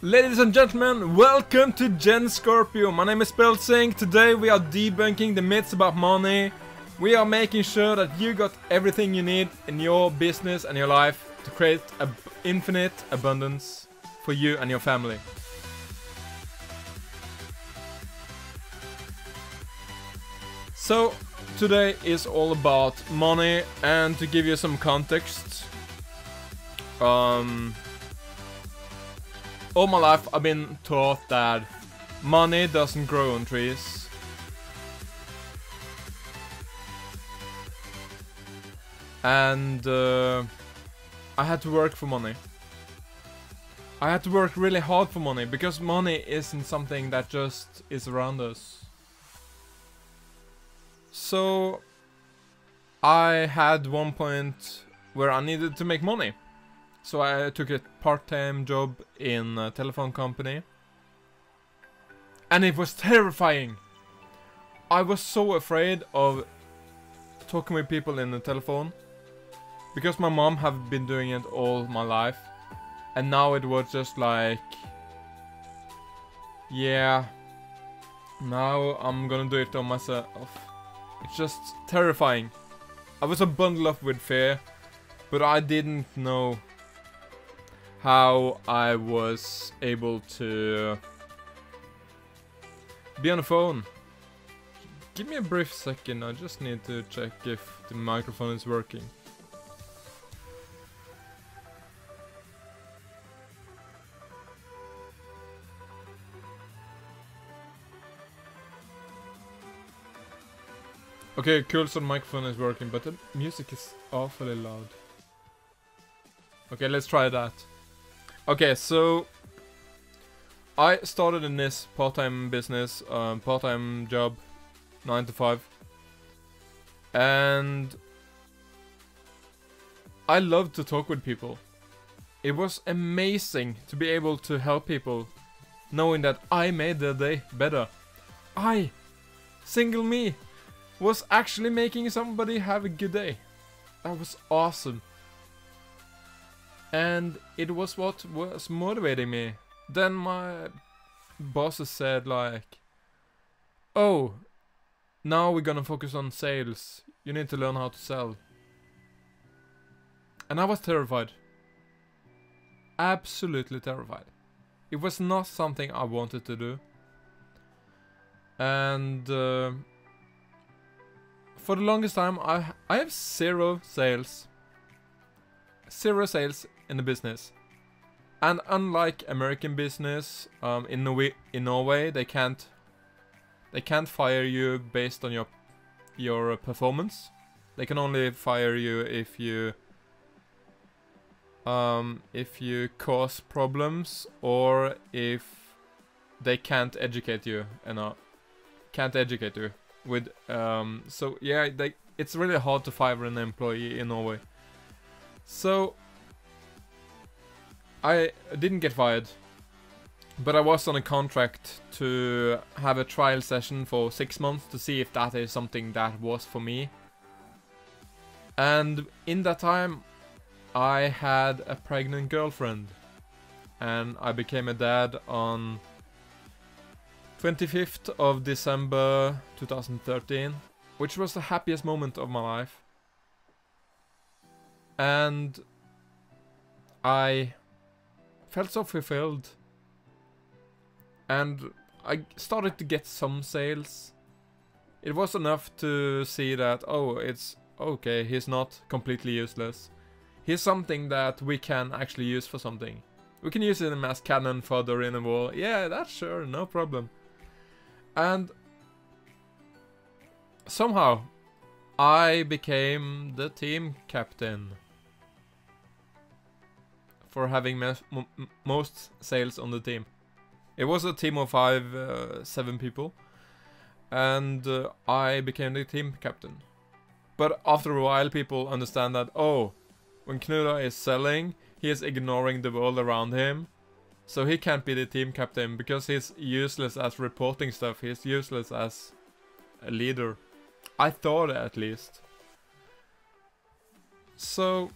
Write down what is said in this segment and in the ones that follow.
Ladies and gentlemen, welcome to Gen Scorpio. My name is Speltsing. Today we are debunking the myths about money. We are making sure that you got everything you need in your business and your life to create an infinite abundance for you and your family. So today is all about money, and to give you some context, all my life I've been taught that money doesn't grow on trees. And I had to work for money. I had to work really hard for money, because money isn't something that just is around us. So I had one point where I needed to make money. So I took a part-time job in a telephone company. And it was terrifying. I was so afraid of talking with people in the telephone. Because my mom have been doing it all my life. And now it was just like... yeah. Now I'm gonna do it on myself. It's just terrifying. I was a bundle up with fear. But I didn't know how I was able to be on the phone. Give me a brief second, I just need to check if the microphone is working. Okay, cool, so the microphone is working, but the music is awfully loud. Okay, let's try that. Okay, so I started in this part-time business, part-time job, 9 to 5. And I loved to talk with people. It was amazing to be able to help people, knowing that I made their day better. I, single me, was actually making somebody have a good day. That was awesome. And it was what was motivating me. Then my bosses said like, oh, now we're gonna focus on sales. You need to learn how to sell. And I was terrified. Absolutely terrified. It was not something I wanted to do. And for the longest time, I have zero sales. Zero sales in the business. And unlike American business, in Norway, they can't fire you based on your performance. They can only fire you if you cause problems, or if they can't educate you with so yeah, it's really hard to fire an employee in Norway. So I didn't get fired, but I was on a contract to have a trial session for 6 months to see if that is something that was for me. And in that time I had a pregnant girlfriend, and I became a dad on 25th of December 2013, which was the happiest moment of my life. And I felt so fulfilled. And I started to get some sales. It was enough to see that, oh, it's okay, he's not completely useless. He's something that we can actually use for something. We can use him as cannon fodder in a war. Yeah, that's sure, no problem. And somehow I became the team captain for having most sales on the team. It was a team of 7 people, and I became the team captain. But after a while, people understand that, oh, when Knura is selling, he is ignoring the world around him. So he can't be the team captain because he's useless as reporting stuff. He's useless as a leader. I thought, at least. So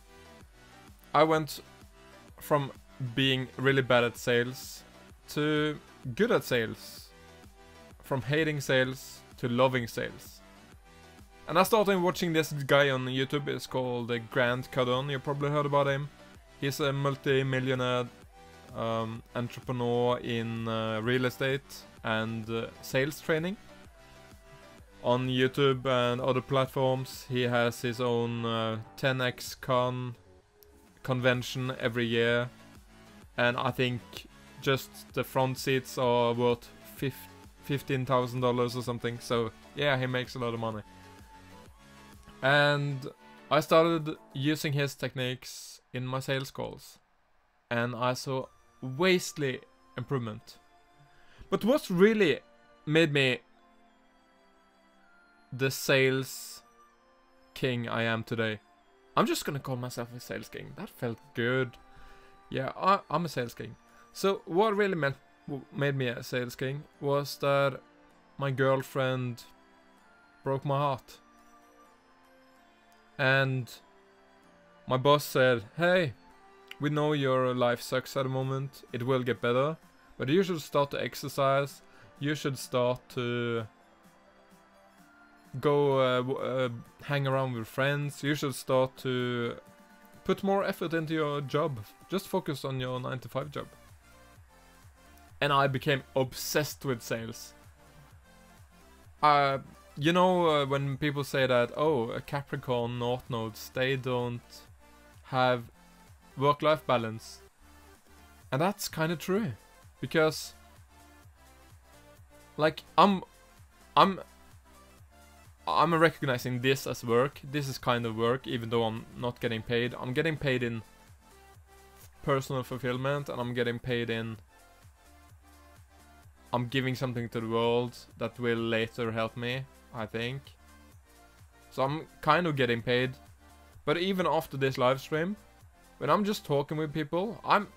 I went from being really bad at sales to good at sales. From hating sales to loving sales. And I started watching this guy on YouTube. It's called Grant Cardone. You probably heard about him. He's a multi-millionaire entrepreneur in real estate and sales training. On YouTube and other platforms, he has his own 10x convention every year. And I think just the front seats are worth $15,000 or something. So yeah, he makes a lot of money. And I started using his techniques in my sales calls. And I saw vastly improvement. But what really made me the sales king I am today, I'm just gonna call myself a sales king. That felt good. Yeah, I'm a sales king. So what really made me a sales king was that my girlfriend broke my heart. And my boss said, hey, we know your life sucks at the moment. It will get better. But you should start to exercise. You should start to go hang around with friends. You should start to put more effort into your job. Just focus on your 9-to-5 job. And I became obsessed with sales. You know, when people say that, oh, a Capricorn North Nodes, they don't have work-life balance. And that's kind of true. Because, like, I'm recognizing this as work. This is kind of work, even though I'm not getting paid. I'm getting paid in personal fulfillment, and I'm getting paid in... I'm giving something to the world that will later help me, I think. So I'm kind of getting paid. But even after this live stream, when I'm just talking with people, I'm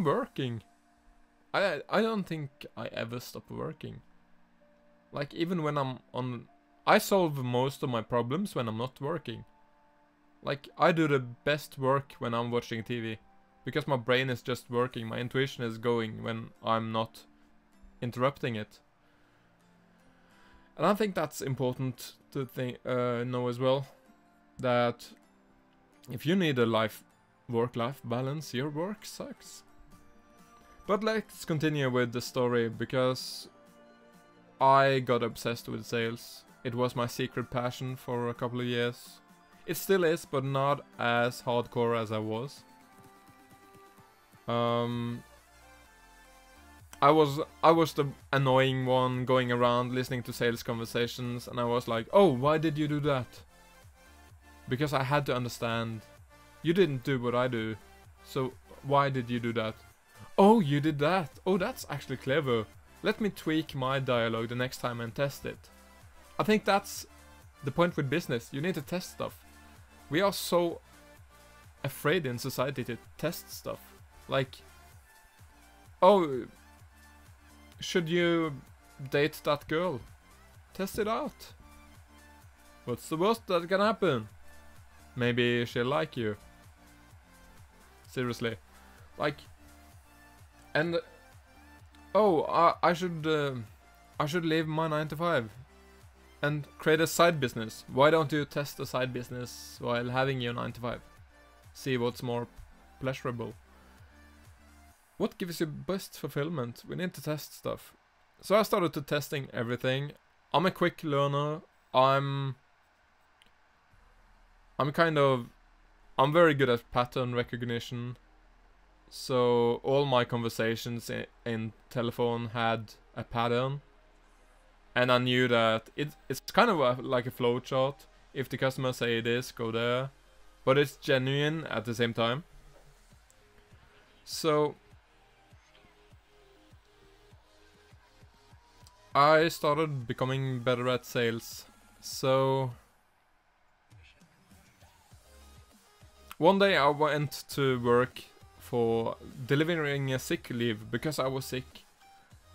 working. I don't think I ever stop working. Like, even when I'm on... I solve most of my problems when I'm not working. Like, I do the best work when I'm watching TV. Because my brain is just working, my intuition is going when I'm not interrupting it. And I think that's important to know as well. That if you need a work-life balance, your work sucks. But let's continue with the story, because I got obsessed with sales. It was my secret passion for a couple of years. It still is, but not as hardcore as I was. I was the annoying one going around listening to sales conversations, and I was like, oh, why did you do that? Because I had to understand. You didn't do what I do, so why did you do that? Oh, you did that. Oh, that's actually clever. Let me tweak my dialogue the next time and test it. I think that's the point with business. You need to test stuff. We are so afraid in society to test stuff. Like, oh, should you date that girl? Test it out. What's the worst that can happen? Maybe she'll like you. Seriously. Like, and oh, I should leave my 9-to-5 and create a side business. Why don't you test a side business while having your 9-to-5? See what's more pleasurable. What gives you best fulfillment? We need to test stuff. So I started to testing everything. I'm a quick learner. I'm very good at pattern recognition. So all my conversations in telephone had a pattern. And I knew that it's kind of like a flow chart. If the customer say this, go there. But it's genuine at the same time. So I started becoming better at sales. So one day I went to work for delivering a sick leave because I was sick.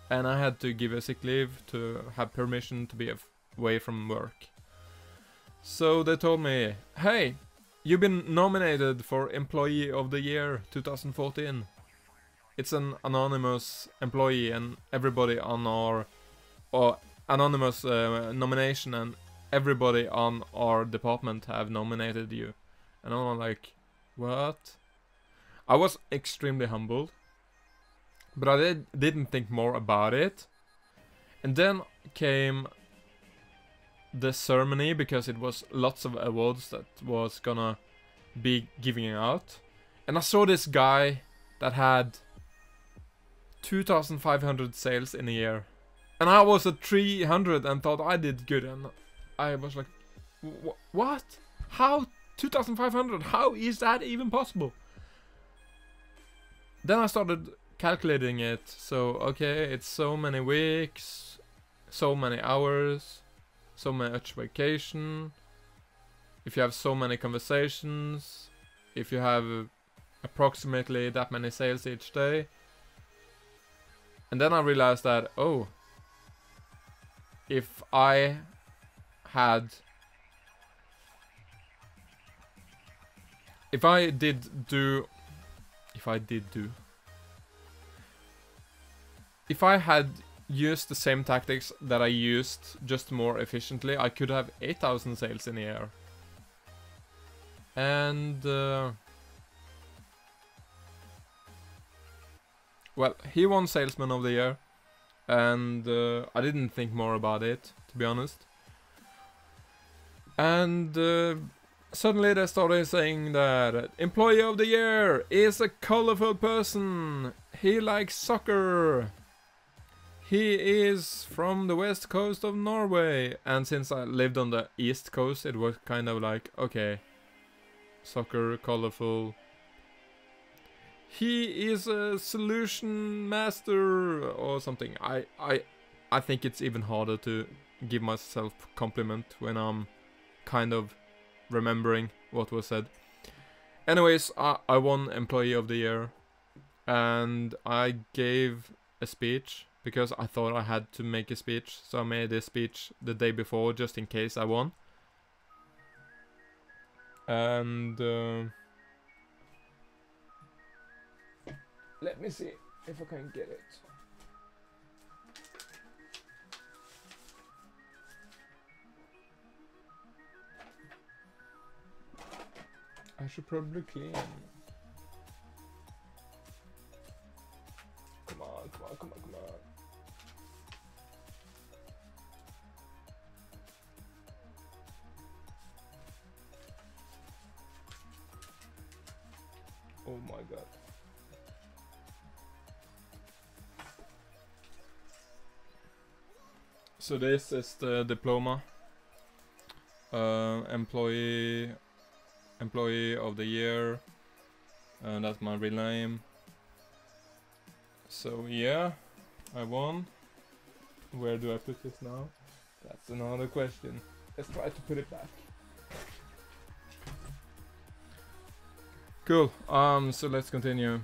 And I had to give a sick leave to have permission to be away from work. So they told me, hey, you've been nominated for Employee of the Year 2014. It's an anonymous employee, and everybody on our anonymous nomination, and everybody on our department have nominated you. And I'm like, what? I was extremely humbled. But I didn't think more about it. And then came the ceremony, because it was lots of awards that was gonna be giving out. And I saw this guy that had 2,500 sales in a year. And I was at 300 and thought I did good. And I was like, what? How? 2,500? How is that even possible? Then I started calculating it. So okay, it's so many weeks, so many hours, so much vacation. If you have so many conversations, if you have approximately that many sales each day. And then I realized that, oh, if I had... If I had used the same tactics that I used, just more efficiently, I could have 8,000 sales in a year. And... well, he won Salesman of the Year. And I didn't think more about it, to be honest. And suddenly they started saying that Employee of the Year is a colorful person. He likes soccer. He is from the west coast of Norway. And since I lived on the east coast, it was kind of like, okay, soccer, colorful. He is a solution master or something. I think it's even harder to give myself compliment when I'm kind of remembering what was said. Anyways, I won Employee of the Year. And I gave a speech because I thought I had to make a speech. So I made a speech the day before just in case I won. And... let me see if I can get it. I should probably clean. Come on, come on, come on, come on. Oh my god. So this is the diploma. Employee of the Year. That's my real name. So yeah, I won. Where do I put this now? That's another question. Let's try to put it back. Cool. So let's continue.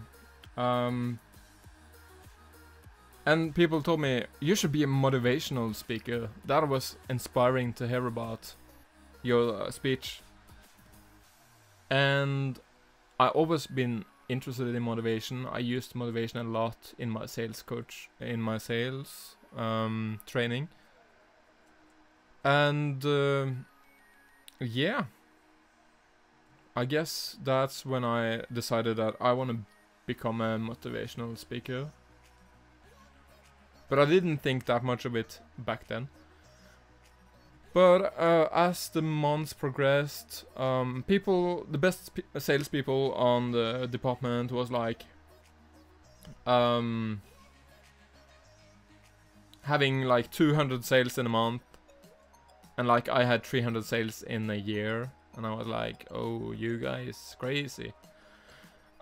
And people told me, you should be a motivational speaker. That was inspiring to hear about your speech. And I always been interested in motivation. I used motivation a lot in my sales training. And yeah, I guess that's when I decided that I want to become a motivational speaker. But I didn't think that much of it back then. But as the months progressed, the best salespeople on the department was like having like 200 sales in a month, and like I had 300 sales in a year, and I was like, oh, you guys crazy.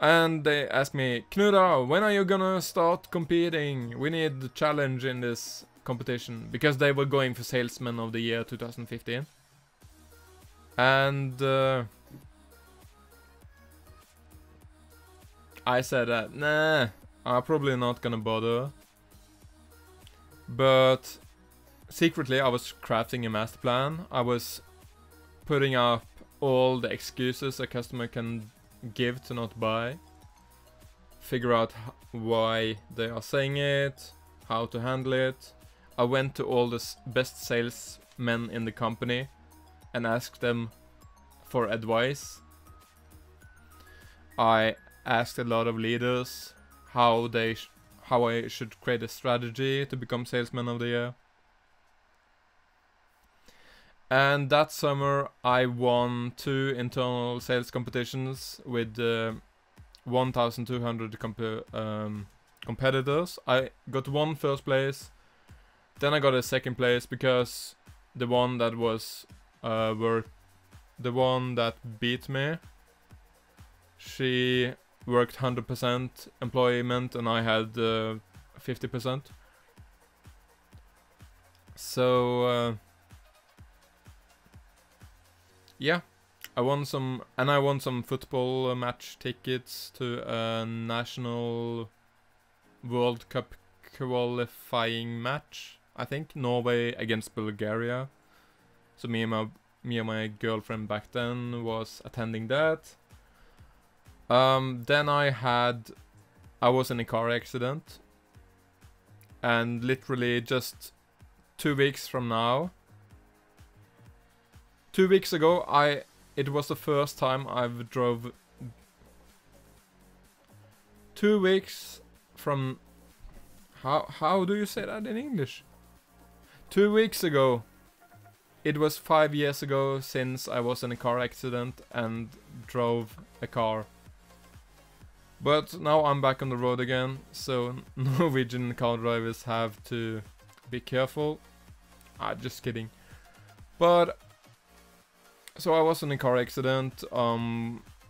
And they asked me, Knuda, when are you gonna start competing? We need the challenge in this competition. Because they were going for Salesman of the Year 2015. And I said that, nah, I'm probably not gonna bother. But secretly I was crafting a master plan. I was putting up all the excuses a customer can give to not buy, figure out why they are saying it, how to handle it. I went to all the best salesmen in the company and asked them for advice. I asked a lot of leaders how I should create a strategy to become Salesman of the Year. And that summer I won 2 internal sales competitions with 1,200 competitors. I got 1 first place, then I got a 2nd place because the one that was the one that beat me, she worked 100% employment and I had 50%. So yeah, I won some football match tickets to a national World Cup qualifying match. I think Norway against Bulgaria. So me and my girlfriend back then was attending that. Then I was in a car accident, and literally just 2 weeks from now, 2 weeks ago, it was the first time I've drove. 2 weeks from, how do you say that in English? 2 weeks ago. It was 5 years ago since I was in a car accident and drove a car. But now I'm back on the road again, so Norwegian car drivers have to be careful. Just kidding. But, so I was in a car accident.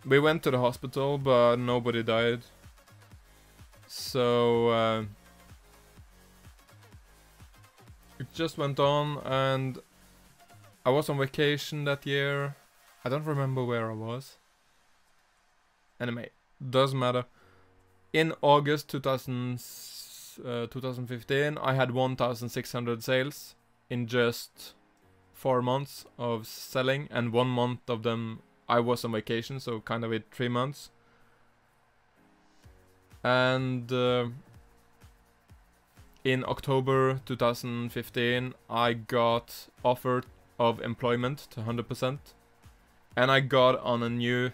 We went to the hospital, but nobody died. So, it just went on, and I was on vacation that year. I don't remember where I was. Anyway, doesn't matter. In August 2015, I had 1,600 sales in just 4 months of selling, and 1 month of them I was on vacation, so kind of 3 months. And in October 2015, I got offered of employment to 100%, and I got on a new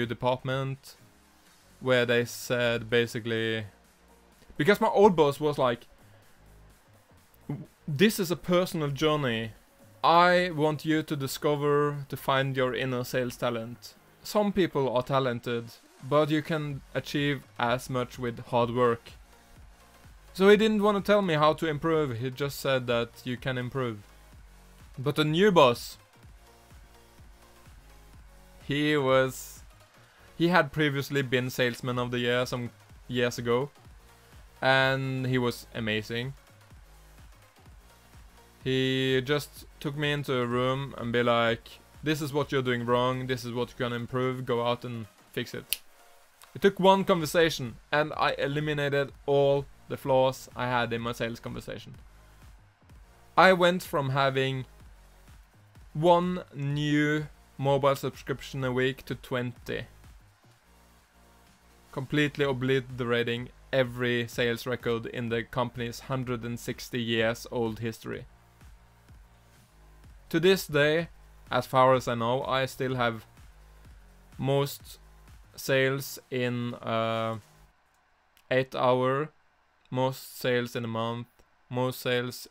department where they said basically, because my old boss was like, this is a personal journey, I want you to find your inner sales talent. Some people are talented, but you can achieve as much with hard work. So he didn't want to tell me how to improve, he just said that you can improve. But the new boss, he had previously been salesman of the year some years ago, and he was amazing. He just took me into a room and be like, this is what you're doing wrong, this is what you can improve, go out and fix it. It took one conversation and I eliminated all the flaws I had in my sales conversation. I went from having 1 new mobile subscription a week to 20. Completely obliterating every sales record in the company's 160 years old history. To this day, as far as I know, I still have most sales in 8 hour, most sales in a month, most sales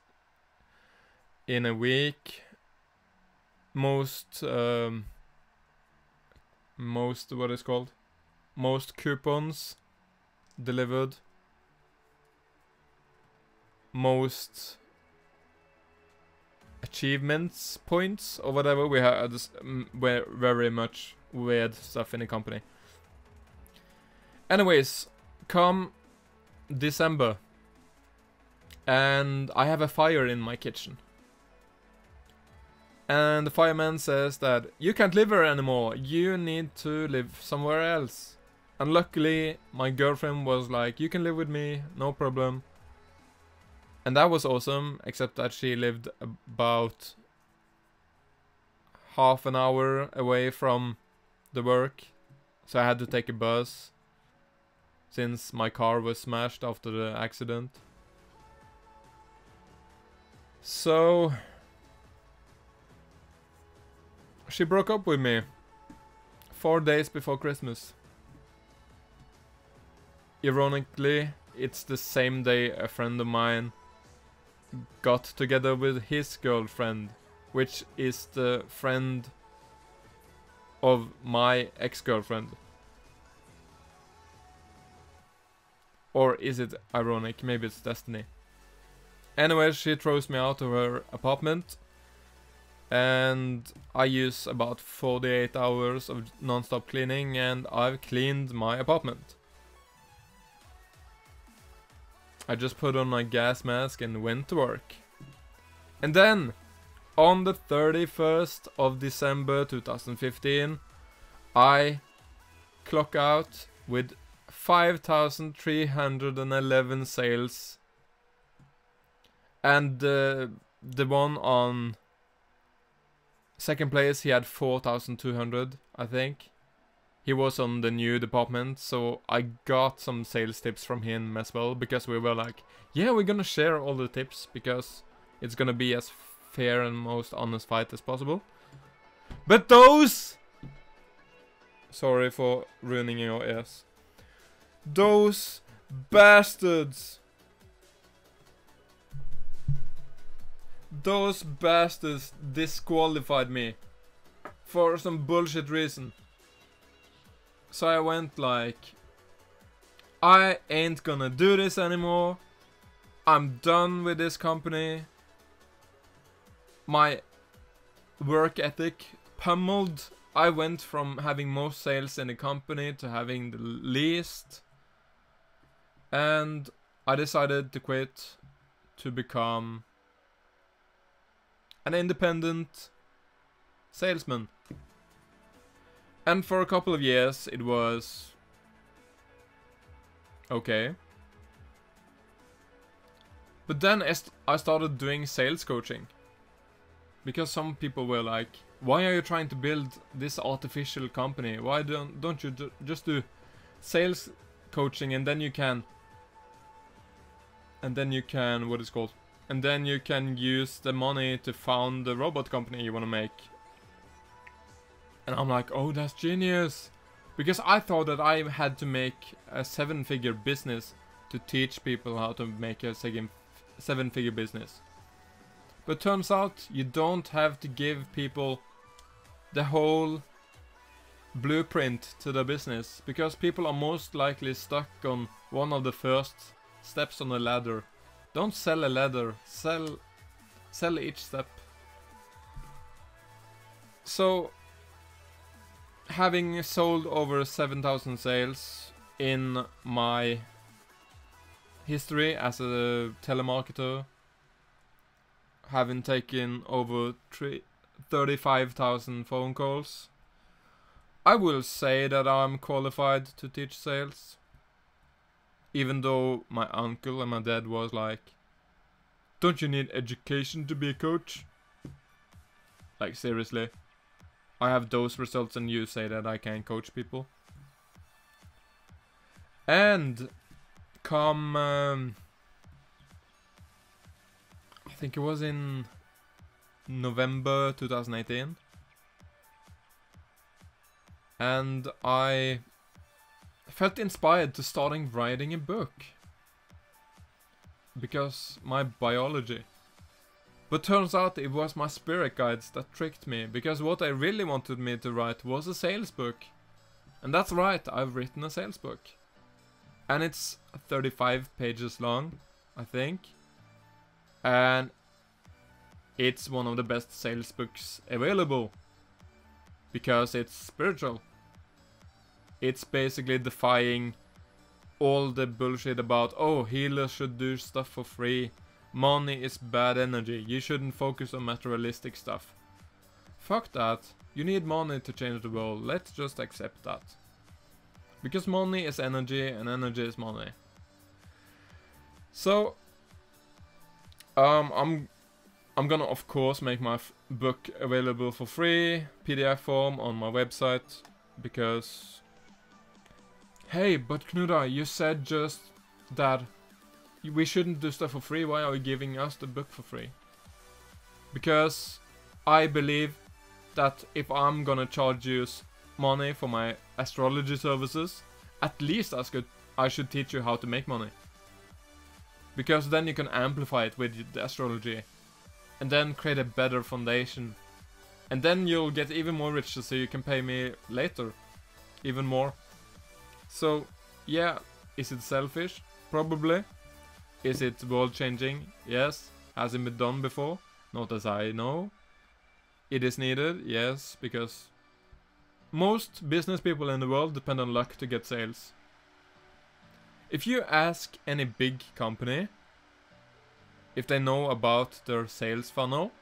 in a week, most what is called, most coupons delivered, most achievements points or whatever. We had very much weird stuff in the company. Anyways, come December and I have a fire in my kitchen. And the fireman says that you can't live here anymore, you need to live somewhere else. And luckily my girlfriend was like, you can live with me, no problem. And that was awesome, except that she lived about half an hour away from the work. So I had to take a bus, since my car was smashed after the accident. So she broke up with me 4 days before Christmas. Ironically, it's the same day a friend of mine got together with his girlfriend, which is the friend of my ex-girlfriend. Or is it ironic? Maybe it's destiny. Anyway, she throws me out of her apartment. and I use about 48 hours of non-stop cleaning, and I've cleaned my apartment. I just put on my gas mask and went to work. And then, on the 31st of December 2015, I clock out with 5,311 sales. And the one on second place, he had 4,200, I think. He was on the new department, so I got some sales tips from him as well, because we were like, yeah, we're gonna share all the tips, because it's gonna be as fair and most honest fight as possible. But those... Sorry for ruining your ears. Those bastards... Those bastards disqualified me for some bullshit reason. So I went like, I ain't gonna do this anymore. I'm done with this company. My work ethic pummeled. I went from having most sales in the company to having the least. And I decided to quit to become an independent salesman. And for a couple of years it was okay. But then I started doing sales coaching. Because some people were like, why are you trying to build this artificial company? Why don't you just do sales coaching, and then you can... what is it called? And then you can use the money to found the robot company you want to make. And I'm like, oh, that's genius. Because I thought that I had to make a 7-figure business to teach people how to make a 7-figure business. But turns out you don't have to give people the whole blueprint to the business. Because people are most likely stuck on one of the first steps on the ladder. Don't sell a ladder, sell each step. So, having sold over 7,000 sales in my history as a telemarketer, having taken over 35,000 phone calls, I will say that I'm qualified to teach sales. Even though my uncle and my dad was like, don't you need education to be a coach? Like, seriously. I have those results and you say that I can coach people. And come... I think it was in November 2018. And I felt inspired to starting writing a book. Because my biology. But turns out it was my spirit guides that tricked me. Because what I really wanted me to write was a sales book. And that's right, I've written a sales book. And it's 35 pages long, I think. And it's one of the best sales books available. Because it's spiritual. It's basically defying all the bullshit about, oh, healers should do stuff for free. Money is bad energy. You shouldn't focus on materialistic stuff. Fuck that. You need money to change the world. Let's just accept that. Because money is energy and energy is money. So, I'm gonna of course make my book available for free, PDF form on my website, because... Hey, but Knuda, you said just that we shouldn't do stuff for free. Why are you giving us the book for free? Because I believe that if I'm gonna charge you money for my astrology services, at least I should teach you how to make money. Because then you can amplify it with the astrology. And then create a better foundation. And then you'll get even more richer, so you can pay me later. Even more. So, yeah, is it selfish? Probably. Is it world changing? Yes. Has it been done before? Not as I know. It is needed, yes, because most business people in the world depend on luck to get sales. If you ask any big company if they know about their sales funnel,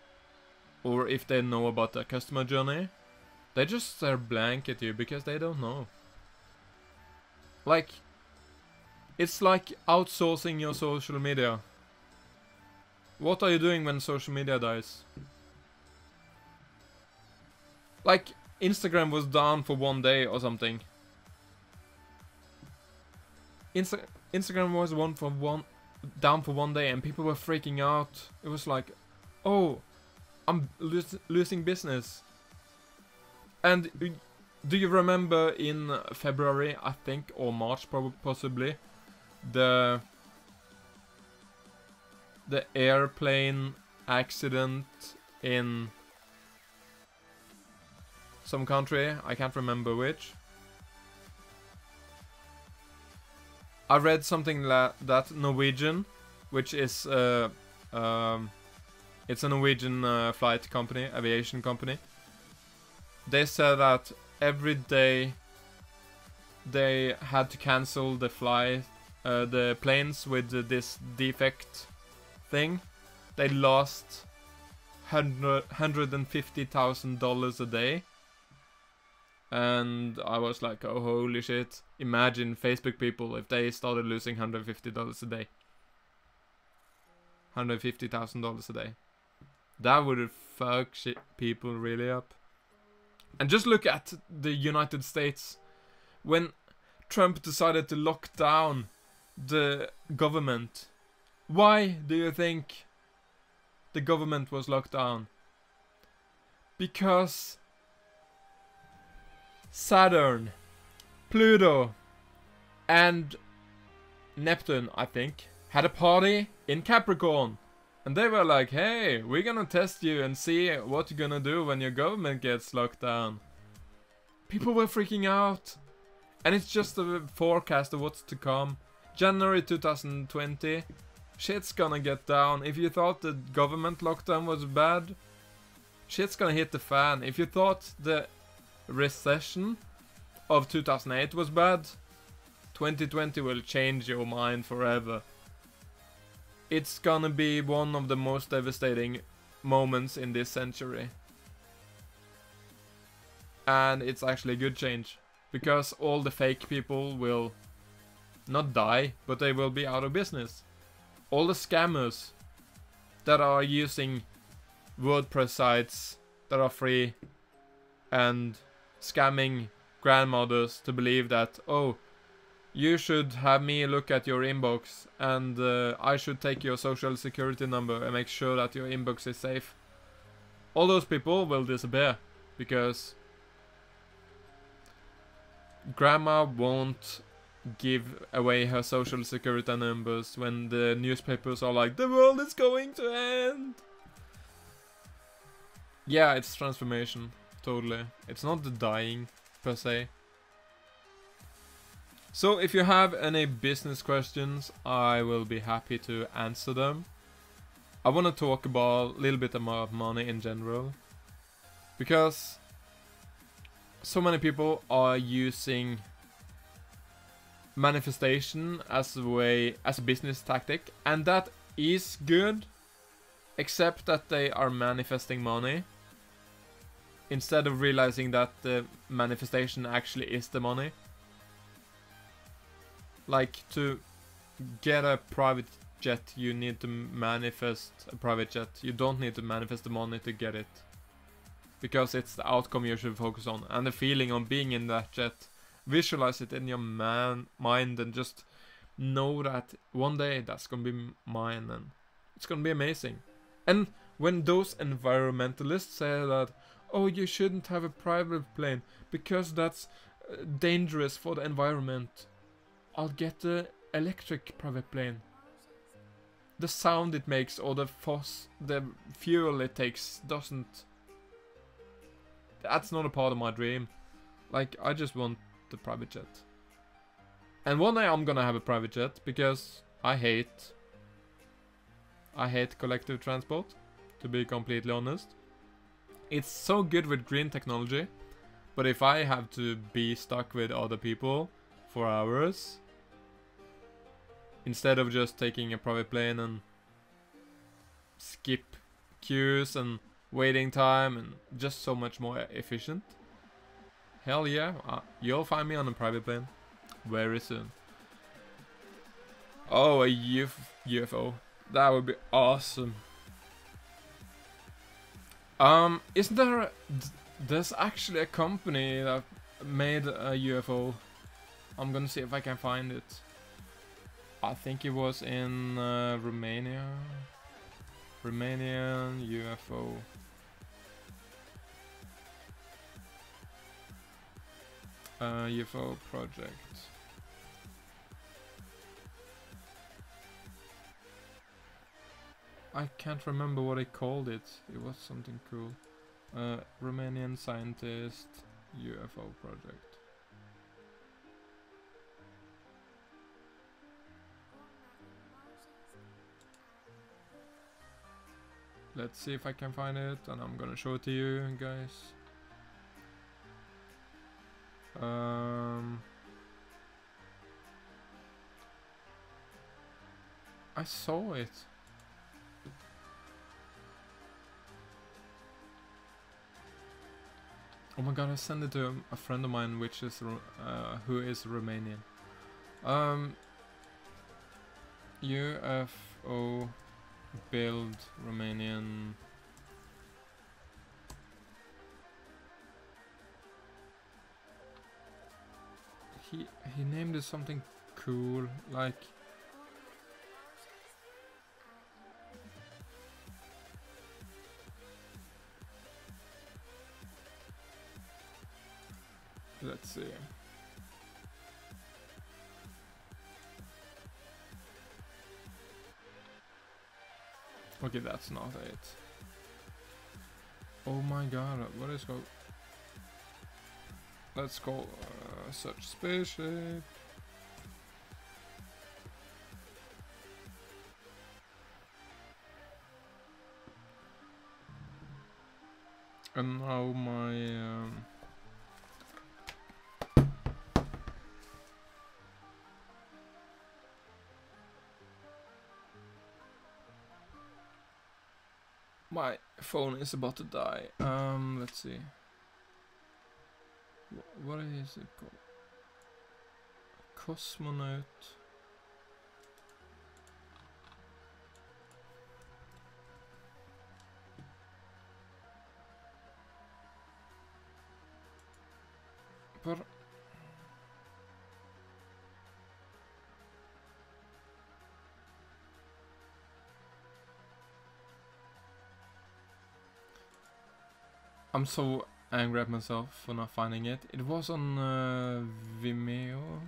or if they know about their customer journey, they just stare blank at you because they don't know. Like, it's like outsourcing your social media. What are you doing when social media dies? Like, Instagram was down for 1 day or something. Instagram was down for 1 day and people were freaking out. It was like, oh, I'm losing business. And do you remember in February, I think, or March possibly, the airplane accident in some country, I can't remember which. I read something that Norwegian, which is it's a Norwegian flight company, aviation company. They said that every day they had to cancel the the planes with this defect thing. They lost $150,000 a day. And I was like, oh, holy shit. Imagine Facebook people if they started losing $150 a day. $150,000 a day. That would fuck people really up. And just look at the United States. When Trump decided to lock down the government, why do you think the government was locked down? Because Saturn, Pluto, and Neptune, I think, had a party in Capricorn. And they were like, hey, we're gonna test you and see what you're gonna do when your government gets locked down. People were freaking out. And it's just a forecast of what's to come. January 2020, shit's gonna get down. If you thought the government lockdown was bad, shit's gonna hit the fan. If you thought the recession of 2008 was bad, 2020 will change your mind forever. It's gonna be one of the most devastating moments in this century. And it's actually a good change. Because all the fake people will not die, but they will be out of business. All the scammers that are using WordPress sites that are free and scamming grandmothers to believe that, oh, you should have me look at your inbox and I should take your social security number and make sure that your inbox is safe. All those people will disappear because grandma won't give away her social security numbers when the newspapers are like, the world is going to end. Yeah, it's transformation. Totally. It's not the dying, per se. So, if you have any business questions, I will be happy to answer them. I want to talk about a little bit about money in general. Because so many people are using manifestation as a business tactic. And that is good. Except that they are manifesting money. Instead of realizing that the manifestation actually is the money. Like, to get a private jet, you need to manifest a private jet. You don't need to manifest the money to get it. Because it's the outcome you should focus on. And the feeling on being in that jet. Visualize it in your mind and just know that one day that's gonna be mine and it's gonna be amazing. And when those environmentalists say that, oh, you shouldn't have a private plane because that's dangerous for the environment, I'll get the electric private plane. The sound it makes or the fuel it takes doesn't... That's not a part of my dream. Like, I just want the private jet. And one day I'm gonna have a private jet because I hate collective transport, to be completely honest. It's so good with green technology, but if I have to be stuck with other people for hours, instead of just taking a private plane and skip queues and waiting time and just so much more efficient. Hell yeah, you'll find me on a private plane very soon. Oh, a UFO. That would be awesome. Isn't there there's actually a company that made a UFO. I'm gonna see if I can find it. I think it was in Romania. Romanian UFO. UFO project. I can't remember what they called it. It was something cool. Romanian scientist UFO project. Let's see if I can find it, and I'm gonna show it to you guys. I saw it. Oh my god, I sent it to a friend of mine, which is who is Romanian. UFO build Romanian. He named it something cool, like let's see. Okay, that's not it. Oh my god, what is called? Let's go search spaceship. And now my phone is about to die. Let's see. What is it called? Cosmonaut. But I'm so angry at myself for not finding it. It was on Vimeo.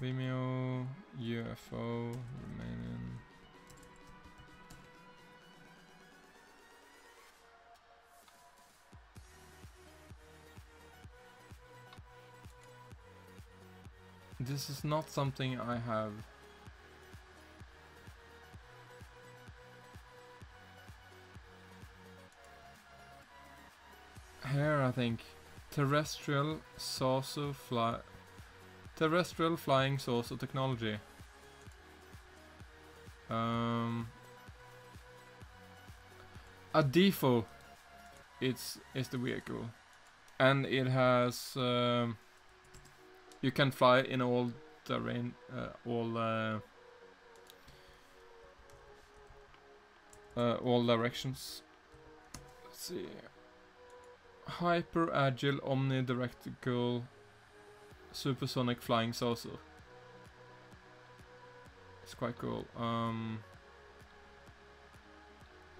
Vimeo UFO Romanian. This is not something I have. Here, I think. Terrestrial flying saucer technology. A DeFo is the vehicle, and it has you can fly in all terrain, all directions. Let's see. Hyper agile omnidirectional supersonic flying saucer. It's quite cool.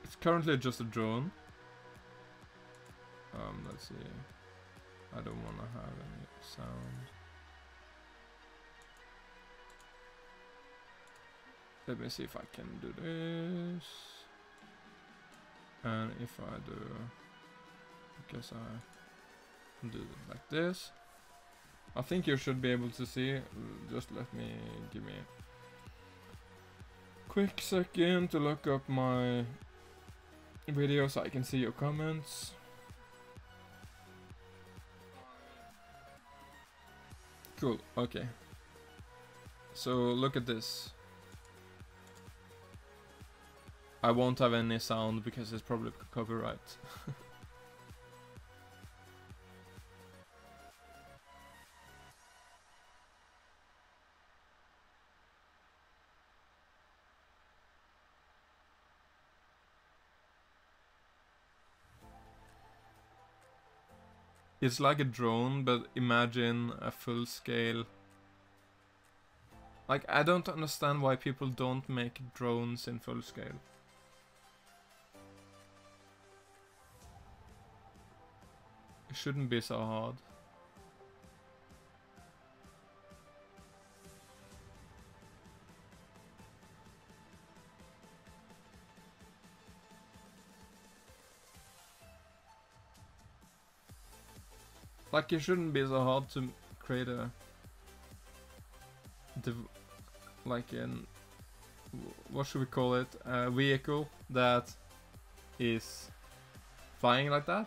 It's currently just a drone. Let's see. I don't want to have any sound. Let me see if I can do this. And if I do, because I do it like this, I think you should be able to see. Just give me a quick second to look up my video so I can see your comments. Cool, okay. So look at this. I won't have any sound because it's probably copyright. It's like a drone, but imagine a full scale. Like, I don't understand why people don't make drones in full scale. It shouldn't be so hard. Like, it shouldn't be so hard to create a... like an... what should we call it? A vehicle that is flying like that?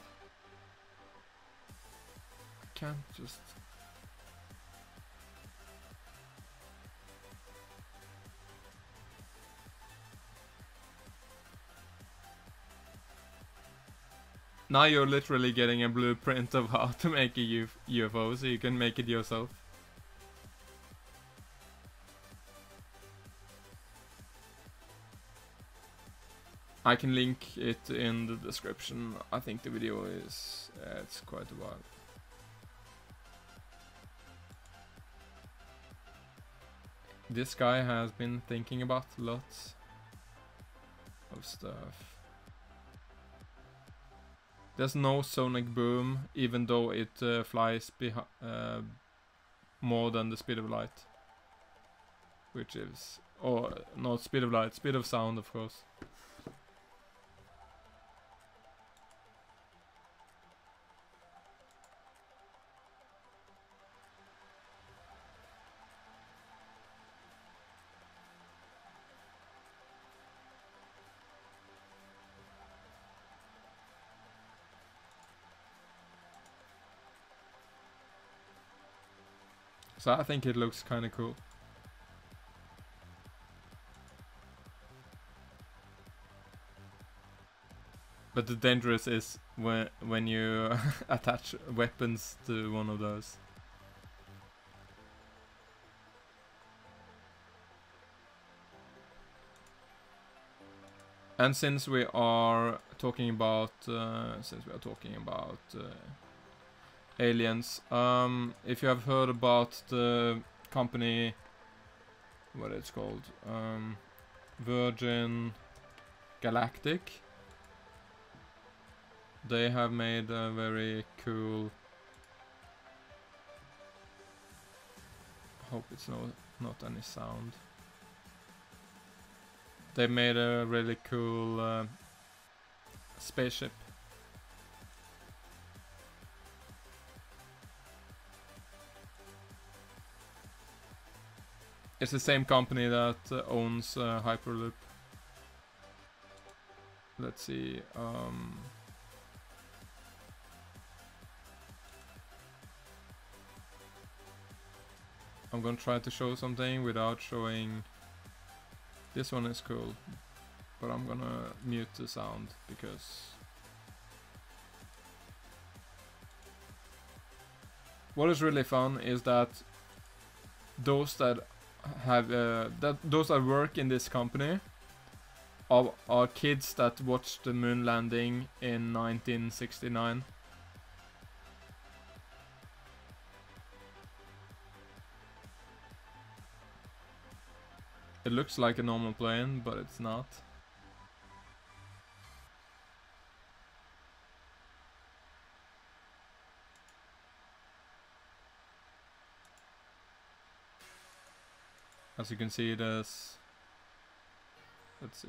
I can't just... Now you're literally getting a blueprint of how to make a UFO, so you can make it yourself. I can link it in the description. I think the video is... it's quite a while. This guy has been thinking about lots of stuff. There's no sonic boom, even though it flies more than the speed of light. Which is... or not speed of light, speed of sound, of course. So I think it looks kind of cool. But the dangerous is when you attach weapons to one of those. And since we are talking about aliens, if you have heard about the company, what it's called, Virgin Galactic, they have made a very cool, hope it's not any sound. They made a really cool spaceship. It's the same company that owns Hyperloop. Let's see. I'm gonna try to show something without showing. This one is cool, but I'm gonna mute the sound because what is really fun is that those that have those that work in this company are kids that watched the moon landing in 1969. It looks like a normal plane, but it's not. As you can see, there's, let's see,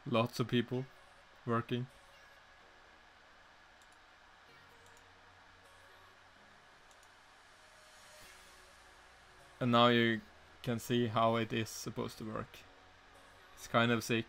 lots of people working. And now you can see how it is supposed to work. It's kind of sick.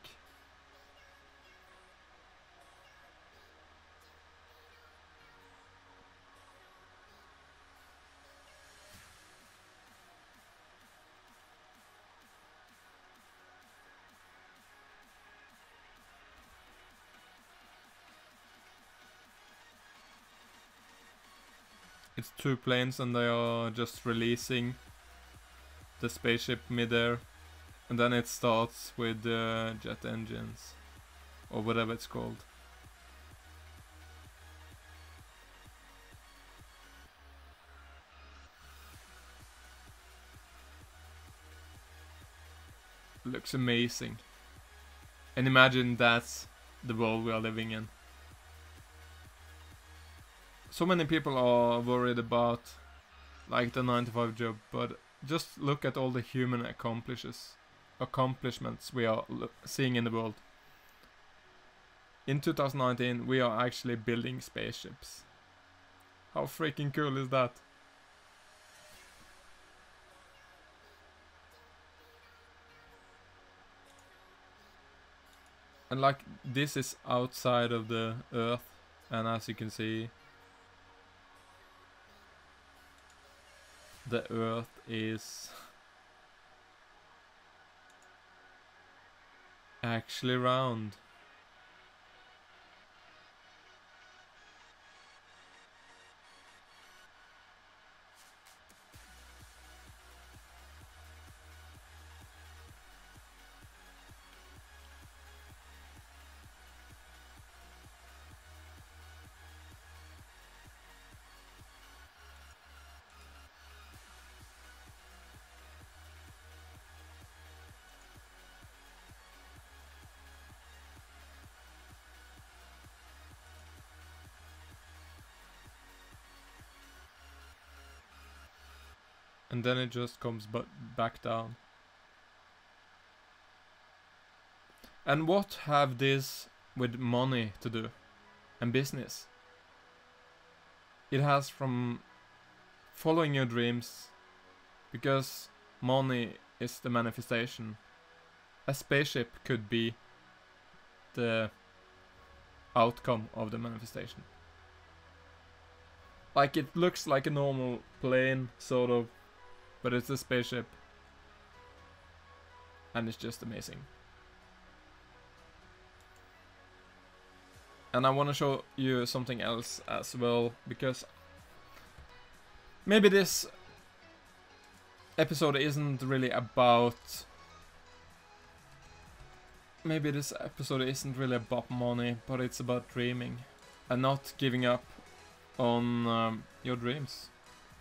It's two planes and they are just releasing the spaceship midair. And then it starts with jet engines. Or whatever it's called. Looks amazing. And imagine that's the world we are living in. So many people are worried about like the 9-to-5 job, but just look at all the human accomplishments we are seeing in the world. In 2019 we are actually building spaceships. How freaking cool is that? And like, this is outside of the Earth, and as you can see, the Earth is actually round. And then it just comes back down. And what have this with money to do? And business? It has from following your dreams, because money is the manifestation. A spaceship could be the outcome of the manifestation. Like, it looks like a normal plane, sort of, but it's a spaceship. And it's just amazing. And I want to show you something else as well, because maybe this episode isn't really about... Maybe this episode isn't really about money, but it's about dreaming. And not giving up on your dreams.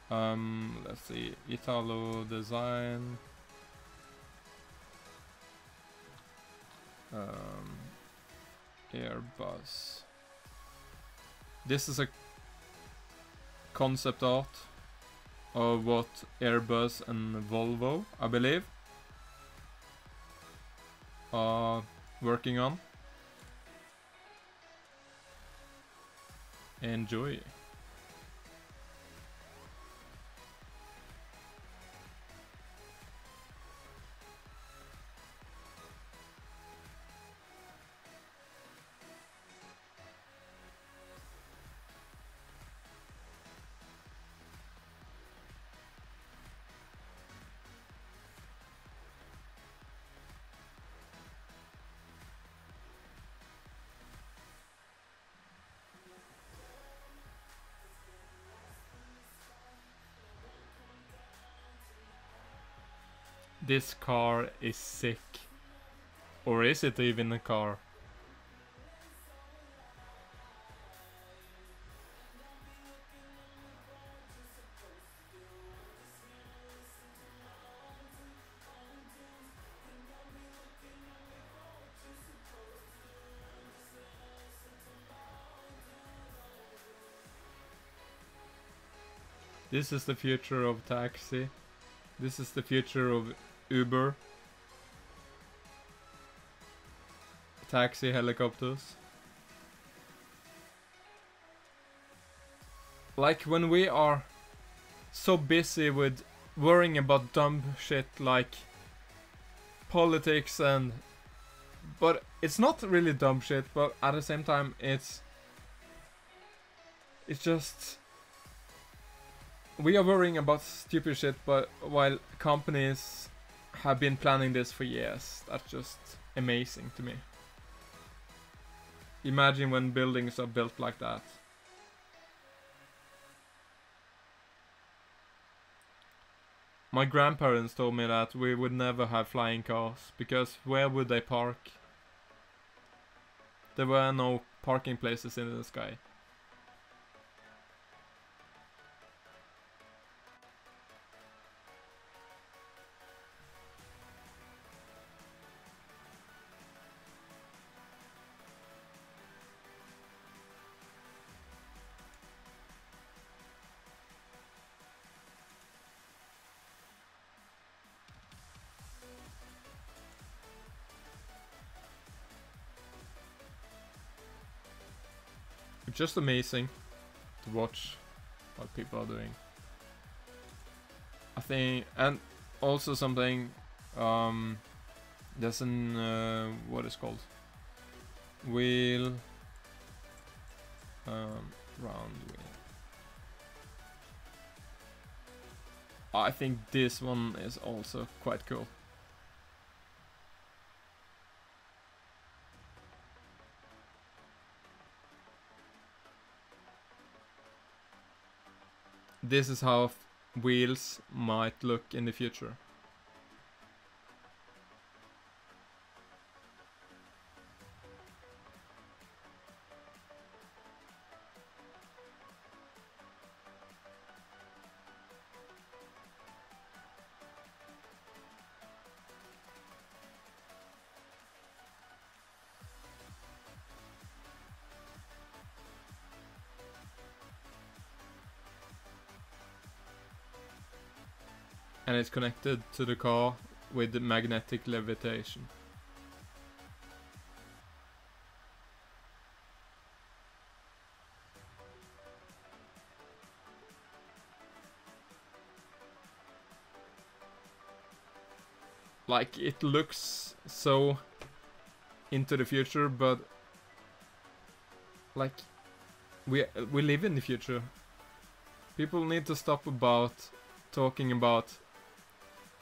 Let's see, Italo design. Airbus. This is a concept art of what Airbus and Volvo, I believe, are working on. Enjoy. This car is sick. Or is it even a car? This is the future of taxi. This is the future of Uber. Taxi helicopters. Like, when we are so busy with worrying about dumb shit like politics and... But it's not really dumb shit, but at the same time it's just... We are worrying about stupid shit, but while companies have been planning this for years. That's just amazing to me. Imagine when buildings are built like that. My grandparents told me that we would never have flying cars, because where would they park? There were no parking places in the sky. It's just amazing to watch what people are doing. I think, and also something, there's an, what is called? Wheel, round wheel. I think this one is also quite cool. This is how wheels might look in the future. And it's connected to the car with the magnetic levitation. Like, it looks so into the future, but like we live in the future. People need to stop about talking about,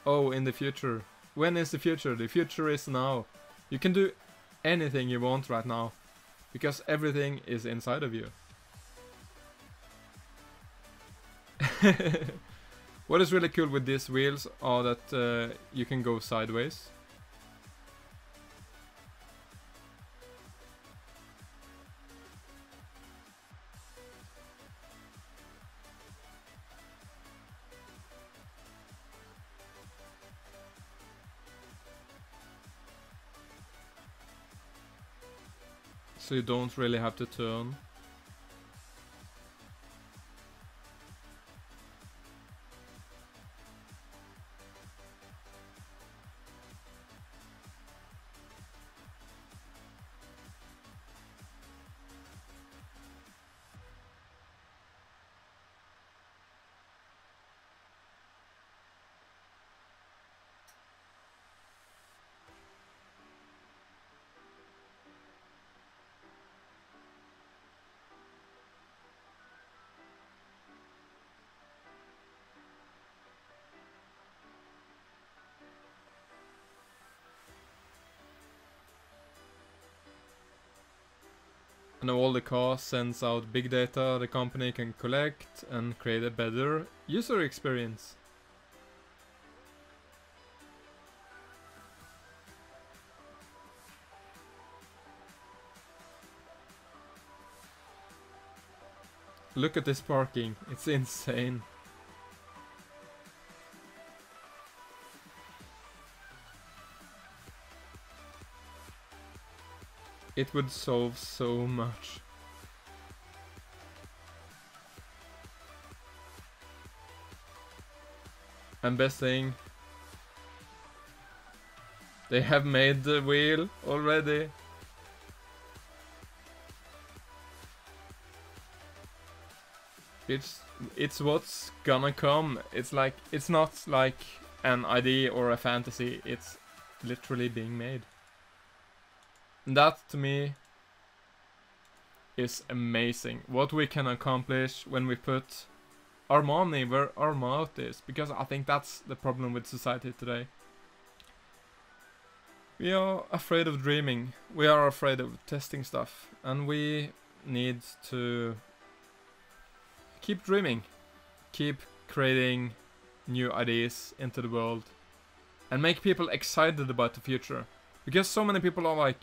oh, in the future. When is the future? The future is now. You can do anything you want right now, because everything is inside of you. What is really cool with these wheels are that you can go sideways. So you don't really have to turn. And all the cars sends out big data the company can collect and create a better user experience. Look at this parking, it's insane. It would solve so much. And best thing, they have made the wheel already. It's what's gonna come. It's like, it's not like an idea or a fantasy, it's literally being made. And that, to me, is amazing. What we can accomplish when we put our money where our mouth is. Because I think that's the problem with society today. We are afraid of dreaming. We are afraid of testing stuff. And we need to keep dreaming. Keep creating new ideas into the world and make people excited about the future. Because so many people are like,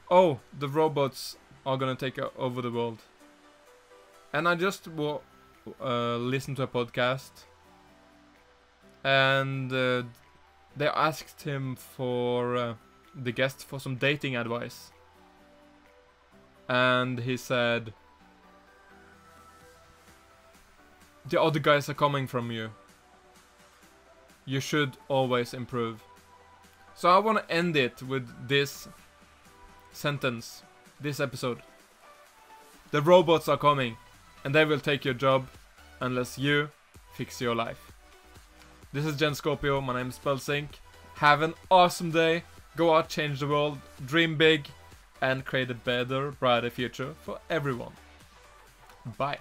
oh, the robots are gonna take over the world. And I just listened to a podcast, and they asked him for the guest for some dating advice. And he said, the other guys are coming from you. You should always improve. So I want to end it with this sentence, this episode. The robots are coming, and they will take your job unless you fix your life. This is Gen Scorpio, my name is Spellsync. Have an awesome day, go out, change the world, dream big, and create a better, brighter future for everyone. Bye.